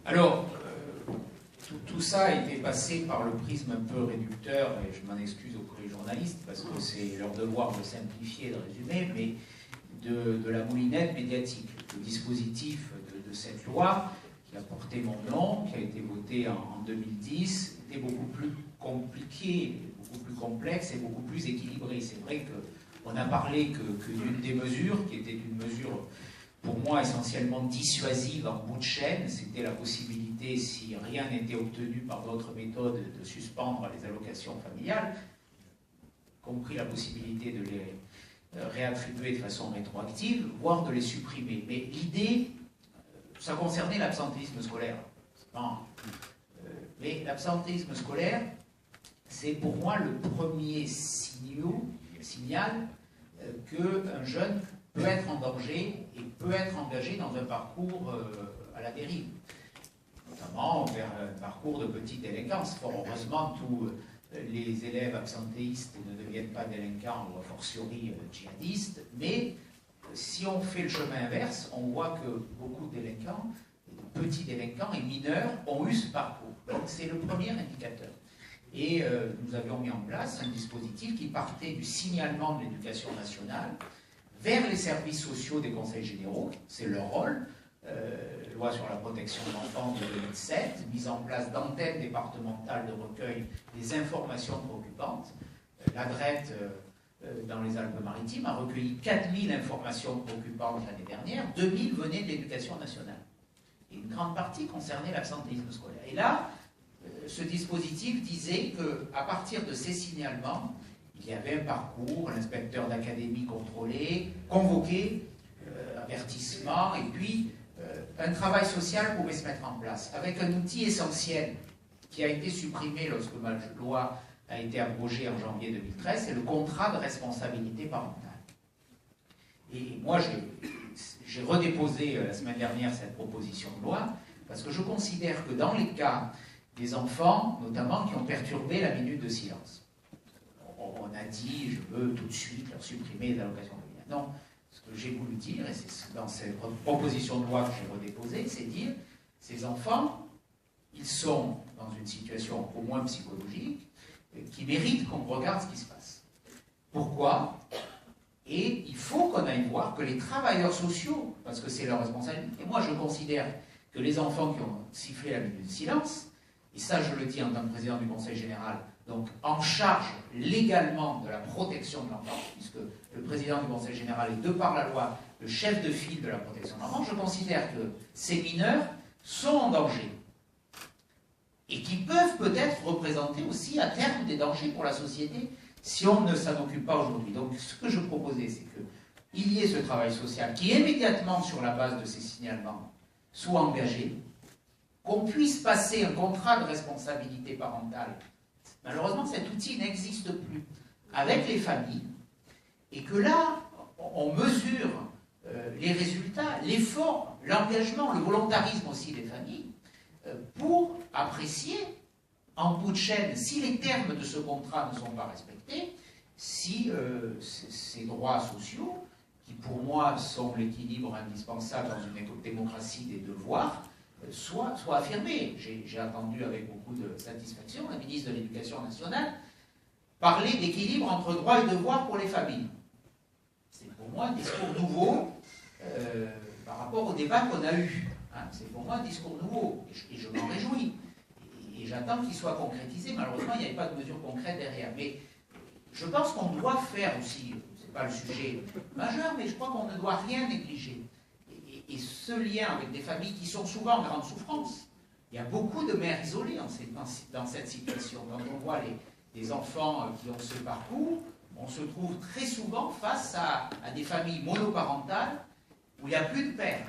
Alors, tout ça a été passé par le prisme un peu réducteur, et je m'en excuse auprès des journalistes, parce que c'est leur devoir de simplifier, de résumer, mais de la moulinette médiatique. Le dispositif de cette loi, qui a porté mon nom, qui a été voté en 2010, était beaucoup plus compliqué, beaucoup plus complexe et beaucoup plus équilibré. C'est vrai qu'on a parlé que d'une des mesures, qui était une mesure pour moi essentiellement dissuasive en bout de chaîne, c'était la possibilité, si rien n'était obtenu par d'autres méthodes, de suspendre les allocations familiales, y compris la possibilité de les réattribuer de façon rétroactive, voire de les supprimer. Mais l'idée, ça concernait l'absentéisme scolaire. Mais l'absentéisme scolaire, c'est pour moi le premier signal qu'un jeune peut être en danger et peut être engagé dans un parcours à la dérive, notamment vers un parcours de petite délinquance. Fort heureusement, tous les élèves absentéistes ne deviennent pas délinquants ou a fortiori djihadistes, mais si on fait le chemin inverse, on voit que beaucoup de délinquants, de petits délinquants et mineurs ont eu ce parcours. Donc c'est le premier indicateur. Et nous avions mis en place un dispositif qui partait du signalement de l'éducation nationale vers les services sociaux des conseils généraux, c'est leur rôle, loi sur la protection de l'enfant de 2007, mise en place d'antennes départementales de recueil des informations préoccupantes. La DRET, dans les Alpes-Maritimes, a recueilli 4000 informations préoccupantes l'année dernière, 2000 venaient de l'éducation nationale. Et une grande partie concernait l'absentéisme scolaire. Et là, ce dispositif disait qu'à partir de ces signalements, il y avait un parcours, l'inspecteur d'académie contrôlé, convoqué, avertissement, et puis un travail social pouvait se mettre en place, avec un outil essentiel qui a été supprimé lorsque ma loi a été abrogée en janvier 2013, c'est le contrat de responsabilité parentale. Et moi, j'ai redéposé la semaine dernière cette proposition de loi, parce que je considère que dans les cas des enfants, notamment, qui ont perturbé la minute de silence, on a dit, je veux tout de suite leur supprimer les allocations familiales. Non, ce que j'ai voulu dire, et c'est dans cette proposition de loi que j'ai redéposée, c'est dire, ces enfants, ils sont dans une situation au moins psychologique, qui mérite qu'on regarde ce qui se passe. Pourquoi? Et il faut qu'on aille voir que les travailleurs sociaux, parce que c'est leur responsabilité, moi je considère que les enfants qui ont sifflé la minute de silence, et ça je le dis en tant que président du Conseil général, donc en charge légalement de la protection de l'enfant, puisque le président du Conseil général est, de par la loi, le chef de file de la protection de l'enfant, je considère que ces mineurs sont en danger et qui peuvent peut-être représenter aussi à terme des dangers pour la société si on ne s'en occupe pas aujourd'hui. Donc ce que je proposais, c'est qu'il y ait ce travail social qui immédiatement, sur la base de ces signalements, soit engagé, qu'on puisse passer un contrat de responsabilité parentale. Malheureusement, cet outil n'existe plus avec les familles, et que là, on mesure les résultats, l'effort, l'engagement, le volontarisme aussi des familles, pour apprécier, en bout de chaîne, si les termes de ce contrat ne sont pas respectés, si ces droits sociaux, qui pour moi sont l'équilibre indispensable dans une démocratie des devoirs, soit affirmé. J'ai entendu avec beaucoup de satisfaction la ministre de l'Éducation nationale parler d'équilibre entre droits et devoirs pour les familles. C'est pour moi un discours nouveau par rapport au débat qu'on a eu. Hein, c'est pour moi un discours nouveau et je m'en réjouis. Et j'attends qu'il soit concrétisé. Malheureusement, il n'y avait pas de mesures concrètes derrière. Mais je pense qu'on doit faire aussi, c'est pas le sujet majeur, mais je crois qu'on ne doit rien négliger. Et ce lien avec des familles qui sont souvent en grande souffrance. Il y a beaucoup de mères isolées dans cette situation. Quand on voit les enfants qui ont ce parcours, on se trouve très souvent face à des familles monoparentales où il n'y a plus de père.